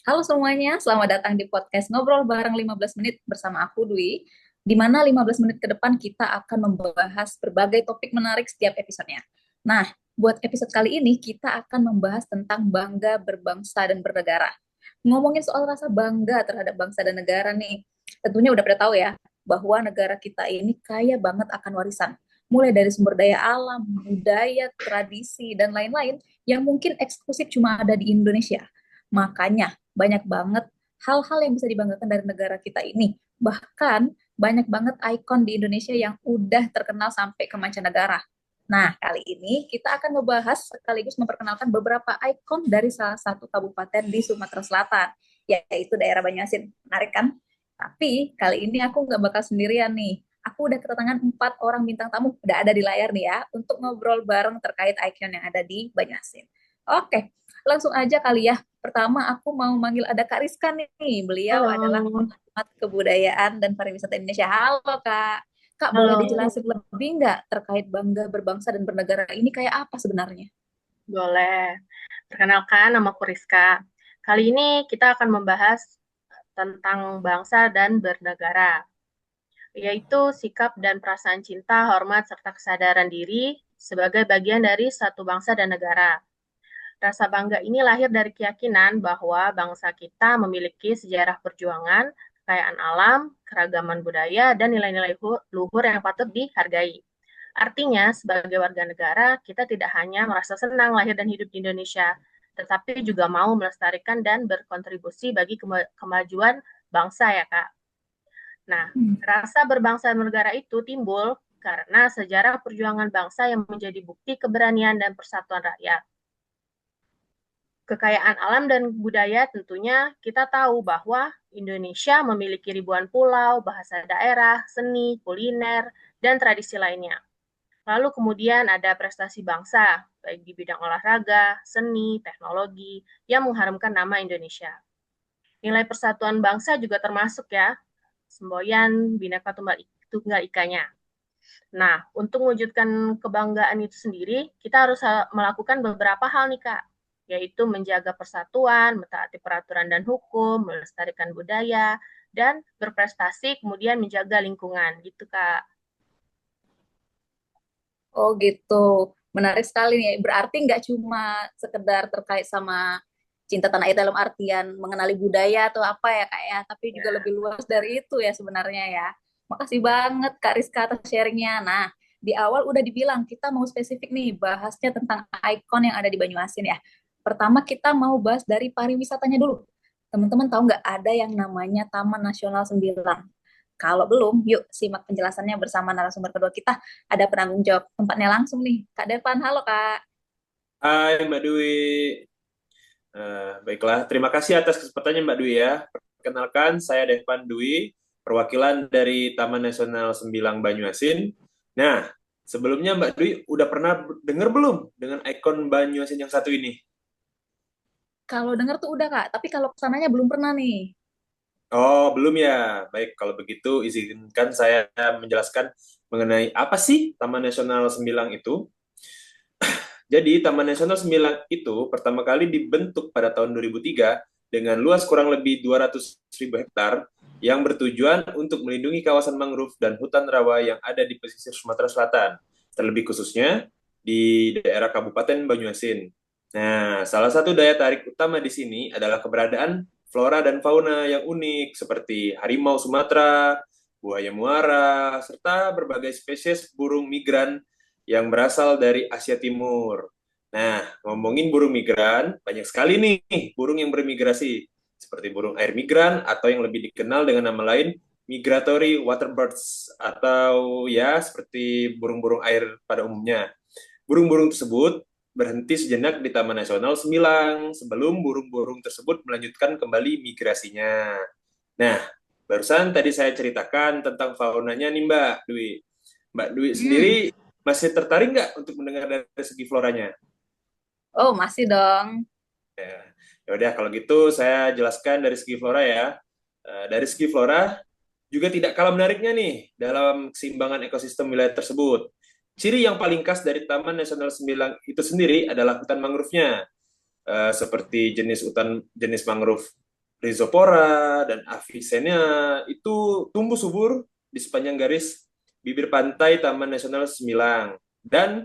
Halo semuanya, selamat datang di podcast Ngobrol Bareng 15 Menit bersama aku Dwi, di mana 15 menit ke depan kita akan membahas berbagai topik menarik setiap episodenya. Nah, buat episode kali ini kita akan membahas tentang bangga berbangsa dan bernegara. Ngomongin soal rasa bangga terhadap bangsa dan negara nih, tentunya udah pada tahu ya, bahwa negara kita ini kaya banget akan warisan. Mulai dari sumber daya alam, budaya, tradisi, dan lain-lain yang mungkin eksklusif cuma ada di Indonesia. Makanya banyak banget hal-hal yang bisa dibanggakan dari negara kita ini. Bahkan banyak banget ikon di Indonesia yang udah terkenal sampai ke mancanegara. Nah, kali ini kita akan membahas sekaligus memperkenalkan beberapa ikon dari salah satu kabupaten di Sumatera Selatan, yaitu daerah Banyuasin. Menarik kan? Tapi kali ini aku nggak bakal sendirian nih. Aku udah kedatangan 4 orang bintang tamu, udah ada di layar nih ya, untuk ngobrol bareng terkait ikon yang ada di Banyuasin. Oke, langsung aja kali ya. Pertama, aku mau manggil ada Kak Rizka nih. Beliau adalah Halo, pengamat kebudayaan dan pariwisata Indonesia. Halo, Kak. Kak, boleh halo, dijelasin lebih nggak terkait bangga berbangsa dan bernegara ini kayak apa sebenarnya? boleh. Perkenalkan, nama aku Rizka. Kali ini kita akan membahas tentang bangsa dan bernegara, yaitu sikap dan perasaan cinta, hormat, serta kesadaran diri sebagai bagian dari satu bangsa dan negara. Rasa bangga ini lahir dari keyakinan bahwa bangsa kita memiliki sejarah perjuangan, kekayaan alam, keragaman budaya, dan nilai-nilai luhur yang patut dihargai. Artinya, sebagai warga negara, kita tidak hanya merasa senang lahir dan hidup di Indonesia, tetapi juga mau melestarikan dan berkontribusi bagi kemajuan bangsa ya, Kak. Nah, Hmm. rasa berbangsa dan negara itu timbul karena sejarah perjuangan bangsa yang menjadi bukti keberanian dan persatuan rakyat. Kekayaan alam dan budaya tentunya kita tahu bahwa Indonesia memiliki ribuan pulau, bahasa daerah, seni, kuliner, dan tradisi lainnya. Lalu kemudian ada prestasi bangsa, baik di bidang olahraga, seni, teknologi, yang mengharumkan nama Indonesia. Nilai persatuan bangsa juga termasuk ya, semboyan Bhinneka Tunggal Ikanya. Nah, untuk mewujudkan kebanggaan itu sendiri, kita harus melakukan beberapa hal nih, Kak, yaitu menjaga persatuan, mentaati peraturan dan hukum, melestarikan budaya, dan berprestasi, kemudian menjaga lingkungan, gitu, Kak. Oh gitu, menarik sekali nih. Berarti nggak cuma sekedar terkait sama cinta tanah air dalam artian mengenali budaya atau apa ya Kak ya, tapi juga Ya. lebih luas dari itu ya sebenarnya ya. Makasih banget Kak Rizka atas sharingnya. Nah, di awal udah dibilang kita mau spesifik nih bahasnya tentang ikon yang ada di Banyuasin ya. Pertama kita mau bahas dari pariwisatanya dulu. Teman-teman tahu nggak ada yang namanya Taman Nasional Sembilan? Kalau belum, yuk simak penjelasannya bersama narasumber kedua kita. Ada penanggung jawab tempatnya langsung nih. Kak Devan, halo Kak. Hai, Hai Mbak Dwi. Baiklah, terima kasih atas kesempatannya Mbak Dwi ya. Perkenalkan, saya Devan Dwi, perwakilan dari Taman Nasional Sembilang Banyuasin. Nah, sebelumnya Mbak Dwi udah pernah dengar belum dengan ikon Banyuasin yang satu ini? Kalau denger tuh udah Kak, tapi kalau kesananya belum pernah nih. Oh, belum ya. Baik, kalau begitu izinkan saya menjelaskan mengenai apa sih Taman Nasional Sembilang itu. Jadi, Taman Nasional Sembilan itu pertama kali dibentuk pada tahun 2003 dengan luas kurang lebih 200.000 hektar yang bertujuan untuk melindungi kawasan mangrove dan hutan rawa yang ada di pesisir Sumatera Selatan, terlebih khususnya di daerah Kabupaten Banyuasin. Nah, salah satu daya tarik utama di sini adalah keberadaan flora dan fauna yang unik seperti harimau Sumatera, buaya muara, serta berbagai spesies burung migran yang berasal dari Asia Timur. Nah, ngomongin burung migran, banyak sekali nih burung yang bermigrasi, seperti burung air migran atau yang lebih dikenal dengan nama lain migratory waterbirds atau ya seperti burung-burung air pada umumnya. Burung-burung tersebut berhenti sejenak di Taman Nasional Semilang sebelum burung-burung tersebut melanjutkan kembali migrasinya. Nah, barusan tadi saya ceritakan tentang faunanya nih Mbak Dwi. Mbak Dwi sendiri Hmm. masih tertarik nggak untuk mendengar dari segi floranya? Oh, masih dong. Ya, ya udah kalau gitu saya jelaskan dari segi flora ya. Dari segi flora juga tidak kalah menariknya nih dalam keseimbangan ekosistem wilayah tersebut. Ciri yang paling khas dari Taman Nasional Sembilang itu sendiri adalah hutan mangrove-nya, seperti jenis hutan jenis mangrove. Rhizopora dan Avicennia itu tumbuh subur di sepanjang garis bibir pantai Taman Nasional Semilang. Dan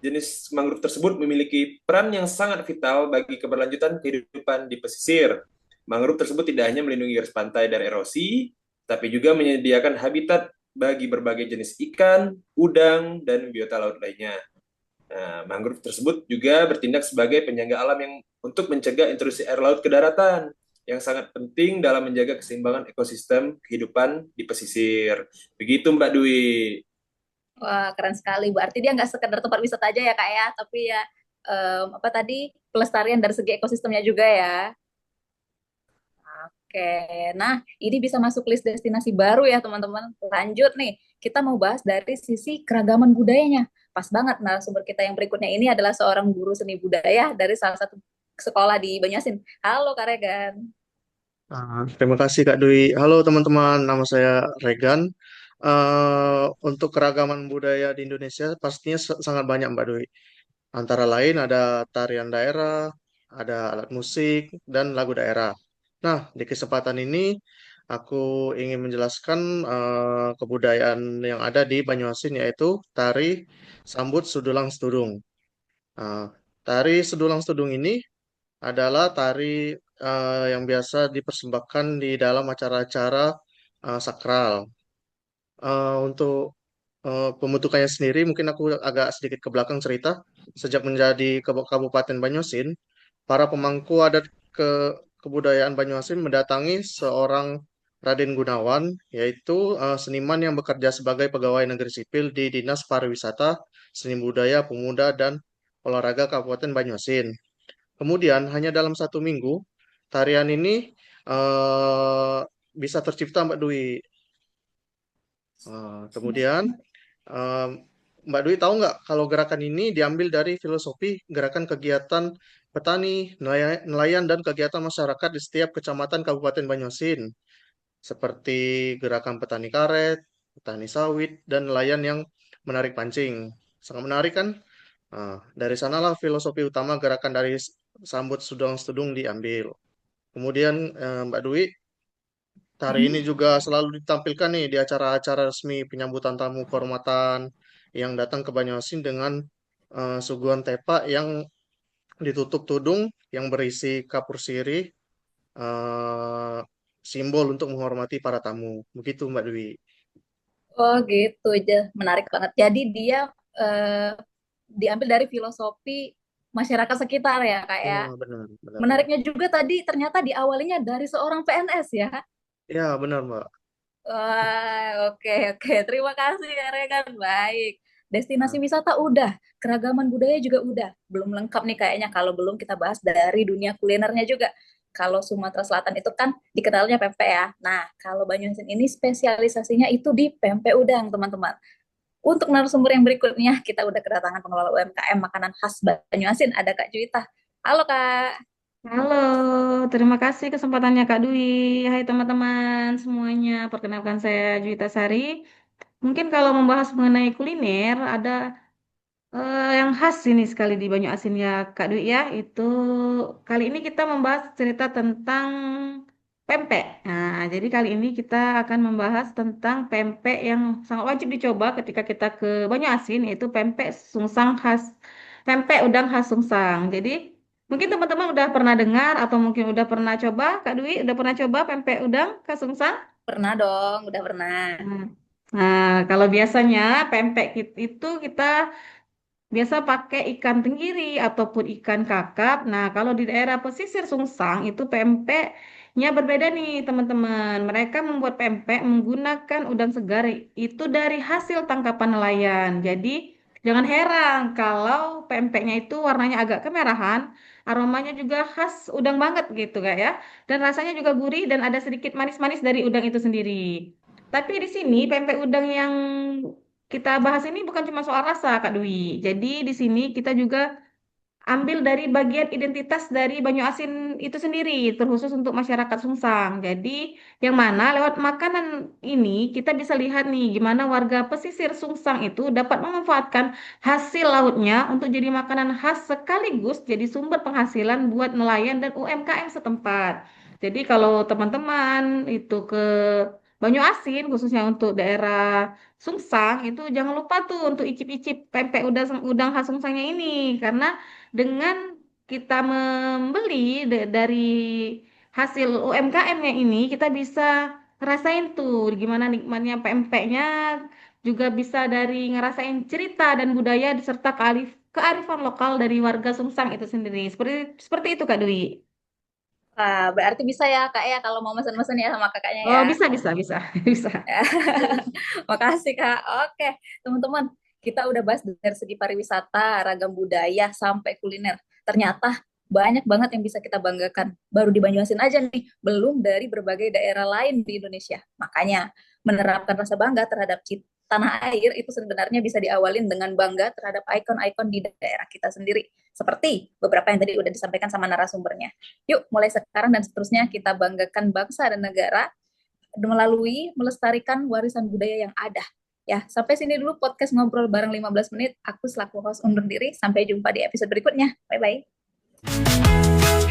jenis mangrove tersebut memiliki peran yang sangat vital bagi keberlanjutan kehidupan di pesisir. Mangrove tersebut tidak hanya melindungi garis pantai dari erosi, tapi juga menyediakan habitat bagi berbagai jenis ikan, udang, dan biota laut lainnya. Nah, mangrove tersebut juga bertindak sebagai penyangga alam yang untuk mencegah intrusi air laut ke daratan, yang sangat penting dalam menjaga keseimbangan ekosistem kehidupan di pesisir. Begitu Mbak Dwi. Wah, keren sekali. Berarti dia nggak sekedar tempat wisata aja ya, Kak ya, tapi ya apa tadi pelestarian dari segi ekosistemnya juga ya. Oke, nah ini bisa masuk list destinasi baru ya teman-teman. Lanjut nih, kita mau bahas dari sisi keragaman budayanya. Pas banget narasumber kita yang berikutnya ini adalah seorang guru seni budaya dari salah satu sekolah di Banyasin. Halo Kak Regan. Terima kasih Kak Dwi. Halo teman-teman, nama saya Regan. Untuk keragaman budaya di Indonesia pastinya sangat banyak Mbak Dwi. Antara lain ada tarian daerah, ada alat musik, dan lagu daerah. Nah, di kesempatan ini aku ingin menjelaskan kebudayaan yang ada di Banyuasin yaitu tari sambut sudulang studung. Nah, tari sudulang studung ini adalah tari yang biasa dipersembahkan di dalam acara-acara sakral. Untuk pembentukannya sendiri, mungkin aku agak sedikit ke belakang cerita. Sejak menjadi Kabupaten Banyuasin, para pemangku adat kebudayaan Banyuasin mendatangi seorang Raden Gunawan, yaitu seniman yang bekerja sebagai pegawai negeri sipil di Dinas Pariwisata, Seni Budaya, Pemuda, dan Olahraga Kabupaten Banyuasin. Kemudian hanya dalam 1 minggu tarian ini eh, bisa tercipta Mbak Dwi. Kemudian eh, Mbak Dwi tahu nggak kalau gerakan ini diambil dari filosofi gerakan kegiatan petani, nelayan, dan kegiatan masyarakat di setiap kecamatan Kabupaten Banyuasin, seperti gerakan petani karet, petani sawit, dan nelayan yang menarik pancing. Sangat menarik kan? Dari sanalah filosofi utama gerakan dari sambut sudung-sudung diambil. Kemudian Mbak Dwi, tari ini Mhm. juga selalu ditampilkan nih di acara-acara resmi penyambutan tamu kehormatan yang datang ke Banyuasin dengan suguhan tepak yang ditutup tudung yang berisi kapur sirih, eh, simbol untuk menghormati para tamu. Begitu Mbak Dwi. Oh gitu aja, menarik banget. Jadi dia eh, diambil dari filosofi masyarakat sekitar ya, Kak ya. Oh, benar, benar, benar. Menariknya juga tadi ternyata diawalinya dari seorang PNS ya. Ya, benar, Mbak. Wah, oke oke. Terima kasih ya Regan. Baik. Destinasi Nah, wisata udah, keragaman budaya juga udah. Belum lengkap nih kayaknya kalau belum kita bahas dari dunia kulinernya juga. Kalau Sumatera Selatan itu kan dikenalnya pempek ya. Nah, kalau Banyuasin ini spesialisasinya itu di pempek udang, teman-teman. Untuk narasumber yang berikutnya, kita udah kedatangan pengelola UMKM makanan khas Banyuasin, ada Kak Juwita. Halo Kak. Halo, terima kasih kesempatannya Kak Dwi. Hai teman-teman semuanya, perkenalkan saya Juwita Sari. Mungkin kalau membahas mengenai kuliner, ada yang khas ini sekali di Banyuasin ya Kak Dwi ya. Itu kali ini kita membahas cerita tentang pempek. Nah, jadi kali ini kita akan membahas tentang pempek yang sangat wajib dicoba ketika kita ke Banyuasin, yaitu pempek sungsang khas, pempek udang khas Sungsang. Jadi mungkin teman-teman udah pernah dengar atau mungkin udah pernah coba, Kak Dwi udah pernah coba pempek udang khas Sungsang? Pernah dong, udah pernah. Hmm. Nah, kalau biasanya pempek itu kita biasa pakai ikan tenggiri ataupun ikan kakap. Nah, kalau di daerah pesisir Sungsang itu pempeknya berbeda nih, teman-teman. Mereka membuat pempek menggunakan udang segar itu dari hasil tangkapan nelayan. Jadi, jangan heran kalau pempeknya itu warnanya agak kemerahan, aromanya juga khas udang banget gitu, Kak ya. Dan rasanya juga gurih dan ada sedikit manis-manis dari udang itu sendiri. Tapi di sini pempek udang yang kita bahas ini bukan cuma soal rasa, Kak Dwi. Jadi di sini kita juga ambil dari bagian identitas dari Banyu Asin itu sendiri, terkhusus untuk masyarakat Sungsang. Jadi yang mana lewat makanan ini kita bisa lihat nih gimana warga pesisir Sungsang itu dapat memanfaatkan hasil lautnya untuk jadi makanan khas sekaligus jadi sumber penghasilan buat nelayan dan UMKM setempat. Jadi kalau teman-teman itu ke Banyuasin, khususnya untuk daerah Sungsang, itu jangan lupa tuh untuk icip-icip pempek udang khas Sungsangnya ini. Karena dengan kita membeli dari hasil UMKM-nya ini, kita bisa ngerasain tuh gimana nikmatnya pempeknya, juga bisa dari ngerasain cerita dan budaya serta kearifan lokal dari warga Sungsang itu sendiri. Seperti itu Kak Dwi. Nah, berarti bisa ya Kak ya kalau mau mesen-mesen ya sama kakaknya Oh, ya. bisa, bisa. Makasih Kak. Oke, teman-teman, kita udah bahas dari segi pariwisata, ragam budaya, sampai kuliner. Ternyata banyak banget yang bisa kita banggakan. Baru di Banyuasin aja nih, belum dari berbagai daerah lain di Indonesia. Makanya, menerapkan rasa bangga terhadap tanah air itu sebenarnya bisa diawalin dengan bangga terhadap ikon-ikon di daerah kita sendiri. Seperti beberapa yang tadi udah disampaikan sama narasumbernya. Yuk, mulai sekarang dan seterusnya kita banggakan bangsa dan negara melalui melestarikan warisan budaya yang ada. Ya, sampai sini dulu podcast ngobrol bareng 15 menit. Aku selaku host undur diri. Sampai jumpa di episode berikutnya. Bye-bye.